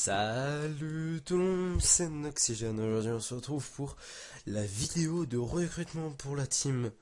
Salut tout le monde, c'est Noxygène. Aujourd'hui on se retrouve pour la vidéo de recrutement pour la team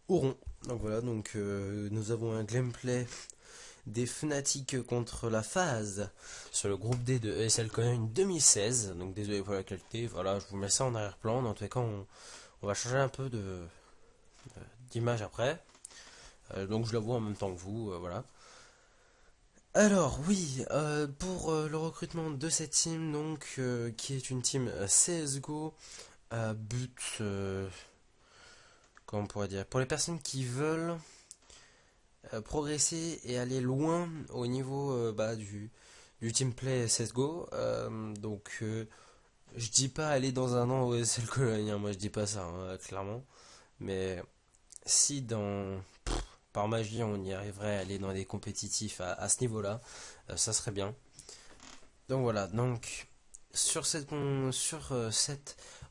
Auron. Donc voilà, nous avons un gameplay des Fnatic contre la phase sur le groupe D de ESL Cologne 2016. Donc désolé pour la qualité, voilà, je vous mets ça en arrière-plan. Dans tous les cas, on va changer un peu d'image après. Donc je la vois en même temps que vous, voilà. Alors oui, pour le recrutement de cette team, qui est une team CSGO, but, comment on pourrait dire, pour les personnes qui veulent progresser et aller loin au niveau du teamplay CSGO. Je dis pas aller dans un an au SL Cologne, hein, moi je dis pas ça, hein, clairement. Mais si par magie on y arriverait à aller dans des compétitifs à ce niveau-là, ça serait bien. Donc voilà, donc sur cette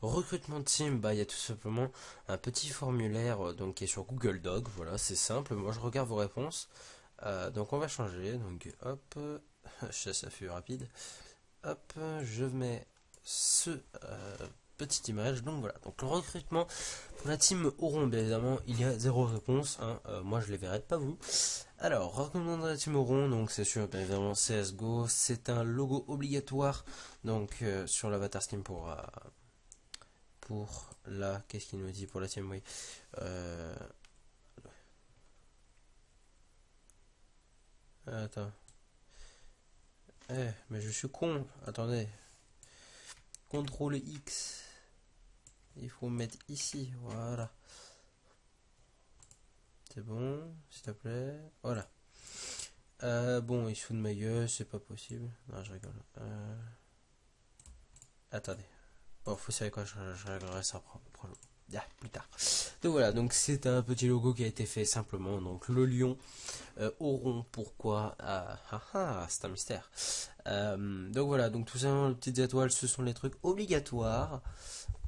recrutement de team, il y a tout simplement un petit formulaire qui est sur Google Doc. Voilà, c'est simple. Moi, je regarde vos réponses. Donc on va changer. Donc hop, ça fut rapide. Hop, je mets ce petite image. Donc voilà. Donc le recrutement pour la team Auron, bien évidemment, il y a zéro réponse, hein. Moi, je les verrai, pas vous. Alors, recrutement de la team Auron, donc c'est sûr, bien évidemment, CSGO, c'est un logo obligatoire, sur l'avatar skin pour la, qu'est-ce qu'il nous dit pour la team, oui. Euh, attends, mais je suis con, attendez, CTRL X, il faut mettre ici, voilà. C'est bon, s'il te plaît, voilà. Bon, il se fout de ma gueule, c'est pas possible. Non, je rigole. Attendez. Bon, vous savez quoi, je réglerai ça plus tard. Donc voilà, donc c'est un petit logo qui a été fait simplement. Donc le lion Auron, pourquoi c'est un mystère. Donc voilà, donc tout ça, les petites étoiles, ce sont les trucs obligatoires.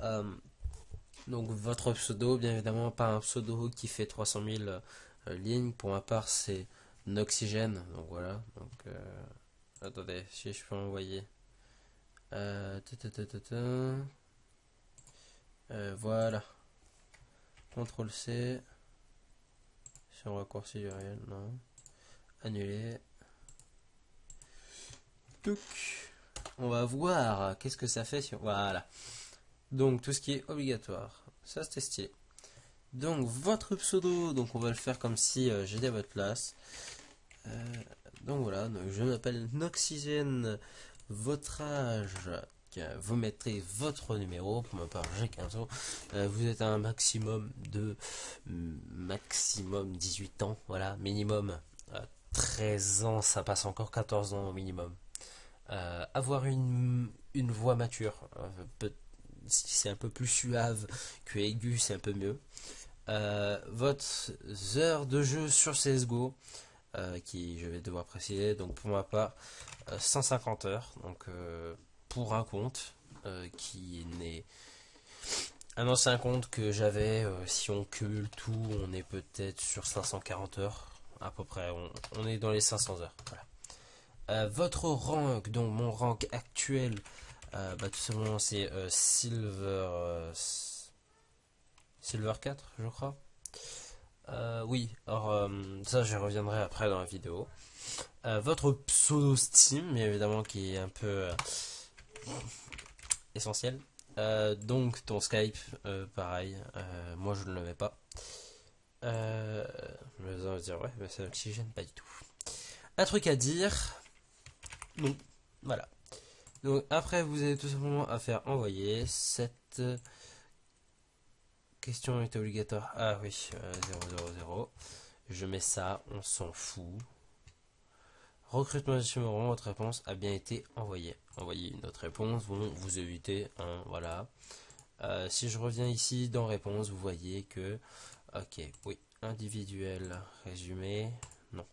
Euh, donc votre pseudo, bien évidemment, pas un pseudo qui fait 300 000 lignes. Pour ma part, c'est Noxygène. Donc voilà, attendez, si je peux envoyer. Euh, ta, ta, ta, ta, voilà. CTRL C. Sur raccourci URL, non. Annuler. Touc. On va voir qu'est-ce que ça fait sur. Voilà. Donc tout ce qui est obligatoire. Ça c'était stylé. Donc votre pseudo, donc on va le faire comme si j'étais à votre place. Donc voilà, donc je m'appelle Noxygène. Votre âge, vous mettrez votre numéro. Pour ma part, j'ai 15 ans. Vous êtes un maximum 18 ans, voilà, minimum 13 ans, ça passe encore 14 ans au minimum. Avoir une voix mature, si c'est un peu plus suave que aigu, c'est un peu mieux. Votre heure de jeu sur CSGO, qui je vais devoir préciser, donc pour ma part 150 heures, pour un compte qui n'est un ancien compte que j'avais. Si on cumule tout, on est peut-être sur 540 heures à peu près, on est dans les 500 heures, voilà. Votre rank, donc mon rank actuel, tout simplement c'est Silver 4, je crois. Oui, alors ça je reviendrai après dans la vidéo. Votre pseudo Steam, mais évidemment qui est un peu essentiel. Donc ton Skype, pareil, moi je ne le mets pas. Vous allez dire, ouais, mais c'est Oxygène, pas du tout. Un truc à dire, non, voilà. Donc après vous avez tout simplement à faire envoyer. Cette question est obligatoire. Ah oui, 000. Je mets ça, on s'en fout. Recrutement de numéro, votre réponse a bien été envoyée. Envoyez une autre réponse, vous évitez un, voilà. Si je reviens ici dans réponse, vous voyez que, ok, oui, individuel, résumé, non,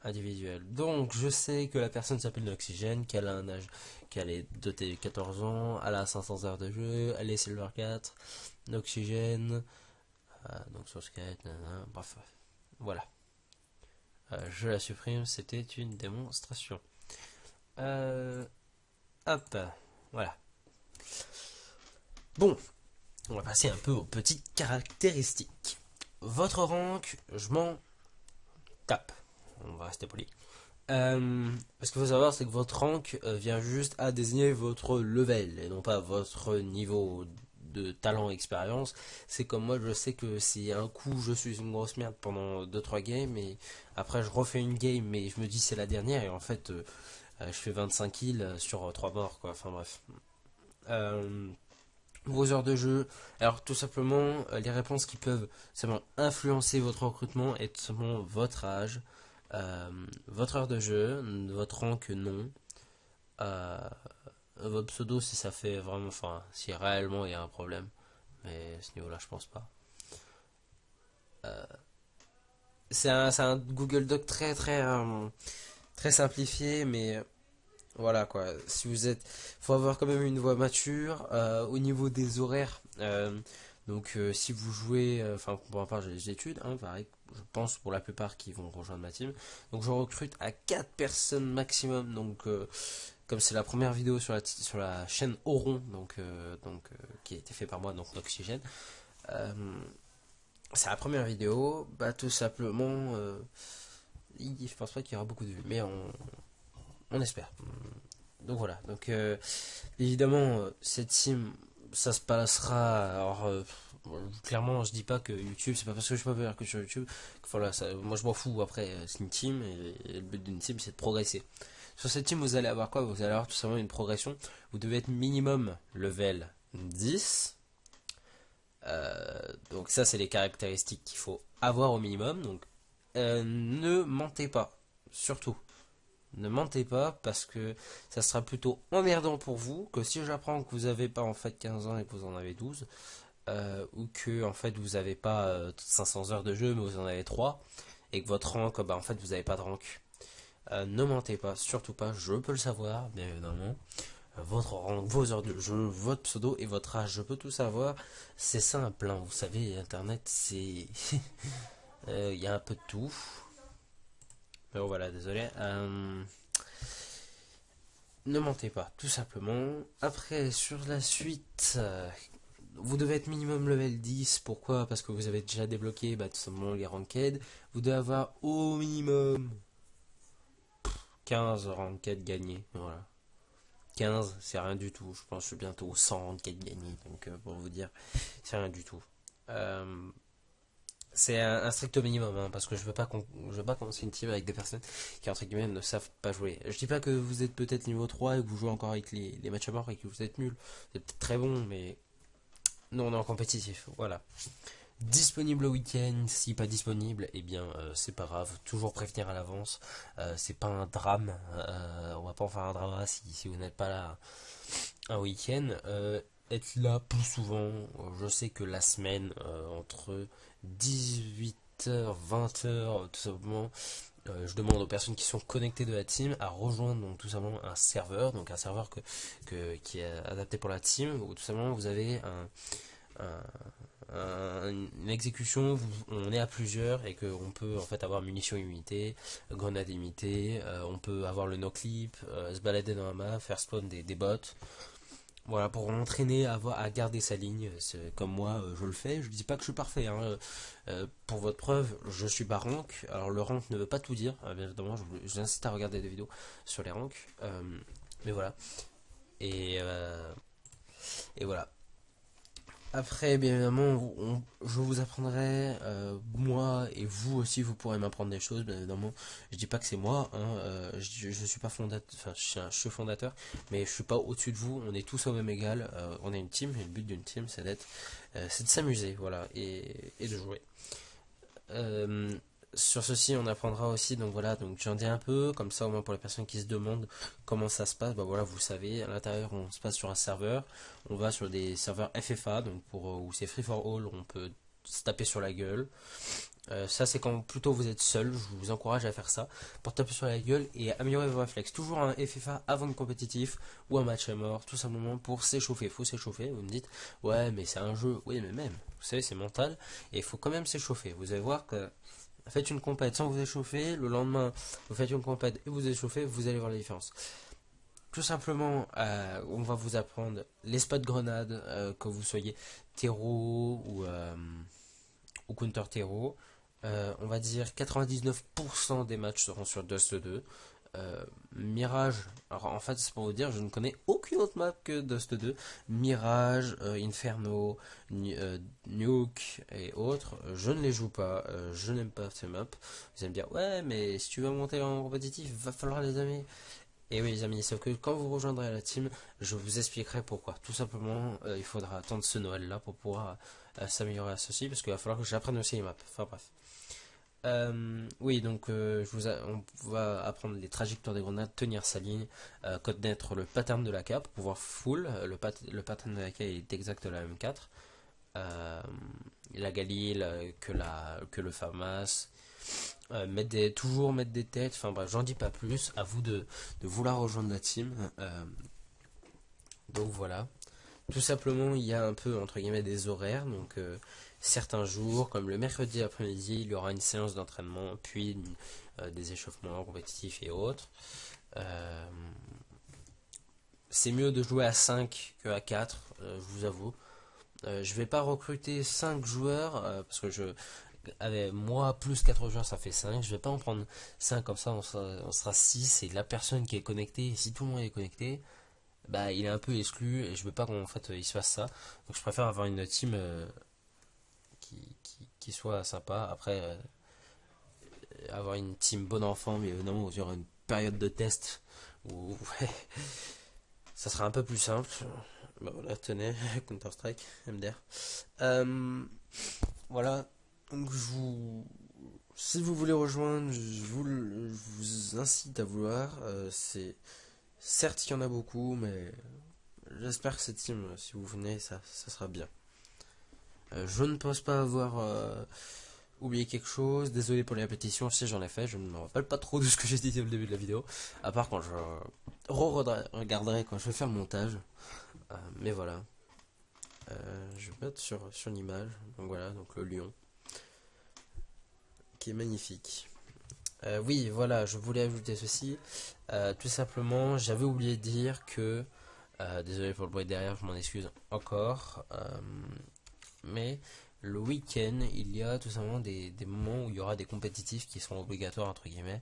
individuel. Donc je sais que la personne s'appelle Noxygène, qu'elle a un âge, qu'elle est dotée de 14 ans, elle a 500 heures de jeu, elle est Silver 4, Noxygène, donc sur Skype, bref, voilà. Je la supprime, c'était une démonstration. Hop, voilà. Bon, on va passer un peu aux petites caractéristiques. Votre rank, je m'en tape. On va rester poli. Ce qu'il faut savoir, c'est que votre rank vient juste à désigner votre level et non pas votre niveau de talent et expérience. C'est comme moi, je sais que si un coup je suis une grosse merde pendant deux trois games et après je refais une game mais je me dis c'est la dernière et en fait je fais 25 kills sur 3 morts quoi. Enfin bref. Euh, Vos heures de jeu. Alors tout simplement, les réponses qui peuvent simplement influencer votre recrutement et tout simplement votre âge, votre heure de jeu, votre rank non, euh, votre pseudo si ça fait vraiment, enfin si réellement il y a un problème, mais à ce niveau-là je pense pas. C'est un Google Doc très simplifié, mais voilà quoi. Si vous êtes, faut avoir quand même une voix mature au niveau des horaires. Si vous jouez, enfin pour ma part j'ai des études, hein, pareil, je pense pour la plupart qui vont rejoindre ma team. Donc je recrute à 4 personnes maximum. Comme c'est la première vidéo sur la chaîne Oron, qui a été fait par moi, donc d'Oxygène. Euh, c'est la première vidéo, bah tout simplement, je pense pas qu'il y aura beaucoup de vues, mais on espère. Donc voilà, évidemment, cette team, ça se passera. Alors, clairement, je dis pas que YouTube, c'est pas parce que je suis pas meilleur que sur YouTube. Voilà, moi je m'en fous. Après, c'est une team et le but d'une team, c'est de progresser. Sur cette team, vous allez avoir quoi? Vous allez avoir tout simplement une progression. Vous devez être minimum level 10. Donc ça, c'est les caractéristiques qu'il faut avoir au minimum. Ne mentez pas, surtout. Ne mentez pas parce que ça sera plutôt emmerdant pour vous que si j'apprends que vous n'avez pas en fait 15 ans et que vous en avez 12 ou que en fait vous n'avez pas 500 heures de jeu mais vous en avez 3 et que votre rank bah en fait vous n'avez pas de rank. Ne mentez pas, surtout pas, je peux le savoir bien évidemment. Votre rank, vos heures de jeu, votre pseudo et votre âge, je peux tout savoir. C'est simple, hein, vous savez, internet c'est... Il y a un peu de tout. Mais bon, voilà, désolé. Ne mentez pas, tout simplement. Après, sur la suite, vous devez être minimum level 10. Pourquoi? Parce que vous avez déjà débloqué tout simplement les ranked. Vous devez avoir au minimum 15 ranked gagnés. Voilà. 15, c'est rien du tout. Je pense que je suis bientôt aux 100 ranked gagnés. Donc, pour vous dire, c'est rien du tout. Euh, c'est un strict minimum, hein, parce que je veux pas commencer une team avec des personnes qui entre guillemets ne savent pas jouer. Je dis pas que vous êtes peut-être niveau 3 et que vous jouez encore avec les matchs à mort et que vous êtes nul. Vous êtes peut-être très bon, mais nous on est en compétitif. Voilà. Disponible au week-end, si pas disponible, eh bien c'est pas grave. Toujours prévenir à l'avance. C'est pas un drame. On va pas en faire un drama si vous n'êtes pas là un week-end. Être là plus souvent. Je sais que la semaine, entre 18h, 20h, tout simplement, je demande aux personnes qui sont connectées de la team à rejoindre donc tout simplement un serveur, donc un serveur qui est adapté pour la team, où tout simplement vous avez une exécution, on est à plusieurs et qu'on peut en fait avoir munitions illimitées, grenades illimitées, on peut avoir le no-clip, se balader dans la map, faire spawn des bots. Voilà, pour m'entraîner à garder sa ligne, comme moi je le fais. Je dis pas que je suis parfait, hein. Pour votre preuve, je suis pas rank. Alors le rank ne veut pas tout dire, bien évidemment. Je vous incite à regarder des vidéos sur les ranks. Mais voilà. Et, euh, et voilà. Après, bien évidemment, je vous apprendrai, moi et vous aussi, vous pourrez m'apprendre des choses, bien évidemment. Je dis pas que c'est moi, hein, je suis pas fondateur, enfin, je suis fondateur, mais je suis pas au-dessus de vous. On est tous au même égal. On est une team, et le but d'une team, c'est de s'amuser, voilà, et de jouer. Euh, sur ceci, on apprendra aussi, donc voilà, donc j'en dis un peu, comme ça au moins pour les personnes qui se demandent comment ça se passe, bah voilà, vous savez, à l'intérieur on se passe sur un serveur, on va sur des serveurs FFA, donc où c'est free for all, on peut se taper sur la gueule. Ça c'est quand plutôt vous êtes seul, je vous encourage à faire ça, pour taper sur la gueule et améliorer vos réflexes. Toujours un FFA avant le compétitif ou un match à mort, tout simplement pour s'échauffer. Faut s'échauffer, vous me dites, ouais mais c'est un jeu, oui mais même, vous savez c'est mental, et il faut quand même s'échauffer. Vous allez voir que faites une compète sans vous échauffer, le lendemain vous faites une compète et vous échauffez, vous allez voir la différence. tout simplement, on va vous apprendre les spots grenades, que vous soyez terreau ou counter terreau. On va dire 99% des matchs seront sur Dust 2. Mirage, alors en fait c'est pour vous dire, je ne connais aucune autre map que Dust 2. Mirage, Inferno, Nuke et autres, je ne les joue pas, je n'aime pas ces maps. Vous allez me dire, ouais, mais si tu veux monter en compétitif, va falloir les aimer. Et oui les amis, sauf que quand vous rejoindrez la team, je vous expliquerai pourquoi. Tout simplement, il faudra attendre ce Noël là pour pouvoir s'améliorer à ceci, parce qu'il va falloir que j'apprenne aussi les maps. Enfin bref. Oui, donc on va apprendre les trajectoires des grenades, tenir sa ligne, connaître le pattern de la K pour pouvoir full. Le pattern de la K est exact de la M4. La Galil, que le FAMAS. Toujours mettre des têtes. Enfin bref, j'en dis pas plus. À vous de vouloir rejoindre la team. Donc voilà. Tout simplement, il y a un peu entre guillemets des horaires. Donc certains jours, comme le mercredi après-midi, il y aura une séance d'entraînement, puis des échauffements compétitifs et autres. C'est mieux de jouer à 5 que à 4, je vous avoue. Je vais pas recruter 5 joueurs, parce que moi plus 4 joueurs ça fait 5. Je vais pas en prendre 5 comme ça, on sera 6 et la personne qui est connectée, et si tout le monde est connecté, bah il est un peu exclu et je veux pas qu'en fait il se fasse ça. Donc je préfère avoir une team qui soit sympa. Après, avoir une team bon enfant, mais évidemment, il y aura une période de test où ouais, ça sera un peu plus simple. Bah voilà, tenez, Counter-Strike, MDR. Voilà, donc si vous voulez rejoindre, je vous incite à vouloir. Certes, il y en a beaucoup, mais j'espère que cette team, si vous venez, ça sera bien. Je ne pense pas avoir oublié quelque chose. Désolé pour les répétitions, si j'en ai fait. Je ne me rappelle pas trop de ce que j'ai dit au début de la vidéo. À part quand je regarderai quand je vais faire le montage. Mais voilà. Je vais mettre sur l'image. Donc voilà, donc le lion. Qui est magnifique. Oui, voilà, je voulais ajouter ceci. Tout simplement, j'avais oublié de dire que... désolé pour le bruit derrière, je m'en excuse encore. Mais le week-end, il y a tout simplement des moments où il y aura des compétitifs qui seront obligatoires, entre guillemets.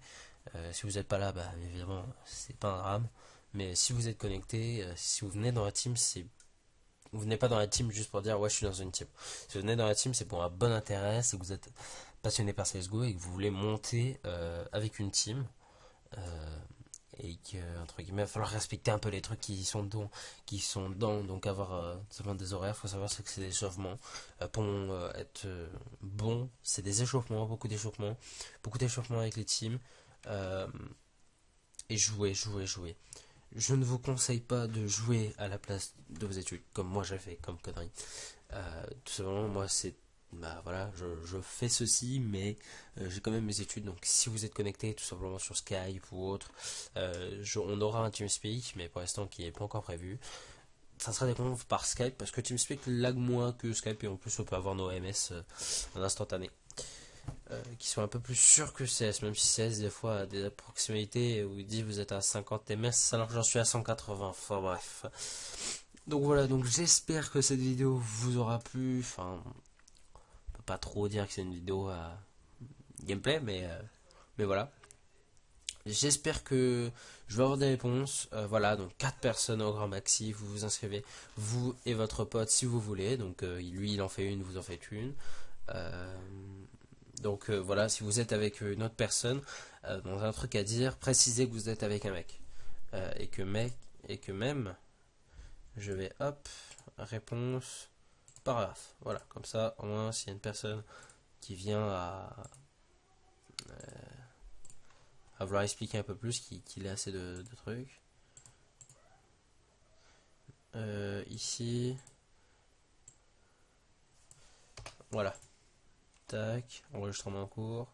Si vous n'êtes pas là, bah évidemment, c'est pas un drame. Mais si vous êtes connecté, si vous venez dans la team, vous venez pas dans la team juste pour dire ouais je suis dans une team. Si vous venez dans la team, c'est pour un bon intérêt, c'est que vous êtes passionné par CSGO et que vous voulez monter avec une team. Et que entre guillemets il va falloir respecter un peu les trucs qui sont dedans, donc avoir seulement des horaires. Faut savoir que c'est des échauffements pour être bon, c'est des échauffements, beaucoup d'échauffements avec les teams, et jouer. Je ne vous conseille pas de jouer à la place de vos études comme moi j'ai fait comme connerie. Tout simplement, moi c'est bah voilà, je fais ceci, mais j'ai quand même mes études. Donc si vous êtes connecté tout simplement sur Skype ou autre, on aura un TeamSpeak, mais pour l'instant qui n'est pas encore prévu. Ça sera des confs par Skype parce que TeamSpeak lag moins que Skype, et en plus on peut avoir nos MS en instantané. Qui sont un peu plus sûrs que CS, même si CS des fois a des approximalités où il dit vous êtes à 50 ms alors que j'en suis à 180. Enfin bref. Donc voilà, donc j'espère que cette vidéo vous aura plu. Enfin, on peut pas trop dire que c'est une vidéo à gameplay, mais voilà. J'espère que je vais avoir des réponses. Voilà, donc 4 personnes au grand maxi, vous vous inscrivez, vous et votre pote si vous voulez. Donc lui il en fait une, vous en faites une. Donc voilà, si vous êtes avec une autre personne, dans un truc à dire, précisez que vous êtes avec un mec. Et que même, je vais hop, réponse, paragraphe. Voilà, comme ça, au moins, s'il y a une personne qui vient à vouloir expliquer un peu plus, qu'il ait assez de trucs. Ici, voilà. Tac, enregistrement en cours.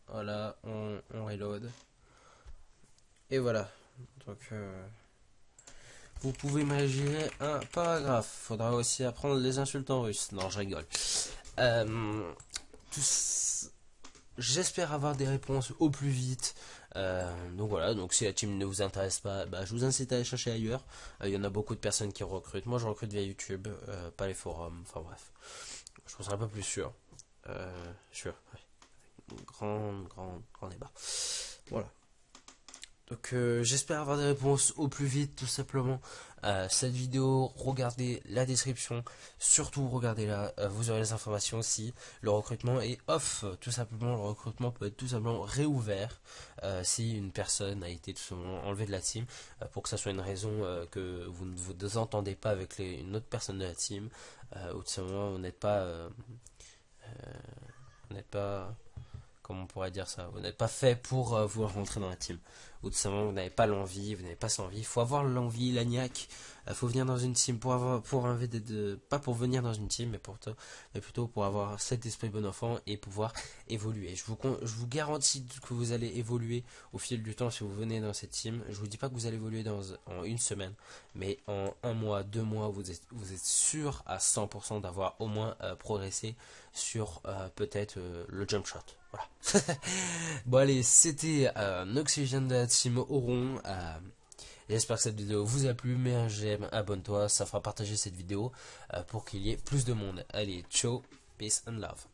Voilà, on reload. Et voilà. Donc, vous pouvez imaginer un paragraphe. Faudra aussi apprendre les insultes en russe. Non, je rigole. J'espère avoir des réponses au plus vite. Donc voilà, donc si la team ne vous intéresse pas, bah, je vous incite à aller chercher ailleurs. Il y en a beaucoup de personnes qui recrutent. Moi je recrute via YouTube, pas les forums, enfin bref. Je pense un peu plus sûr. Sûr, ouais. Grand débat. Voilà. Donc j'espère avoir des réponses au plus vite tout simplement. Cette vidéo, regardez la description, surtout regardez-la, vous aurez les informations aussi. Le recrutement est off, tout simplement. Le recrutement peut être tout simplement réouvert si une personne a été tout simplement enlevée de la team, pour que ça soit une raison que vous ne vous entendez pas avec une autre personne de la team, ou tout simplement vous n'êtes pas, comment on pourrait dire ça, vous n'êtes pas fait pour vouloir rentrer dans la team, ou tout simplement vous n'avez pas l'envie, vous n'avez pas cette envie. Il faut avoir l'envie, la niaque. Il faut venir dans une team pour avoir, pas pour venir dans une team, mais plutôt pour avoir cet esprit bon enfant et pouvoir évoluer. Je vous garantis que vous allez évoluer au fil du temps si vous venez dans cette team. Je vous dis pas que vous allez évoluer en une semaine, mais en un mois, 2 mois, vous êtes sûr à 100% d'avoir au moins progressé sur peut-être le jump shot. Voilà. Bon allez, c'était Noxygène de la team Oron. J'espère que cette vidéo vous a plu. Mets un j'aime, abonne-toi, ça fera partager cette vidéo pour qu'il y ait plus de monde. Allez, ciao, peace and love.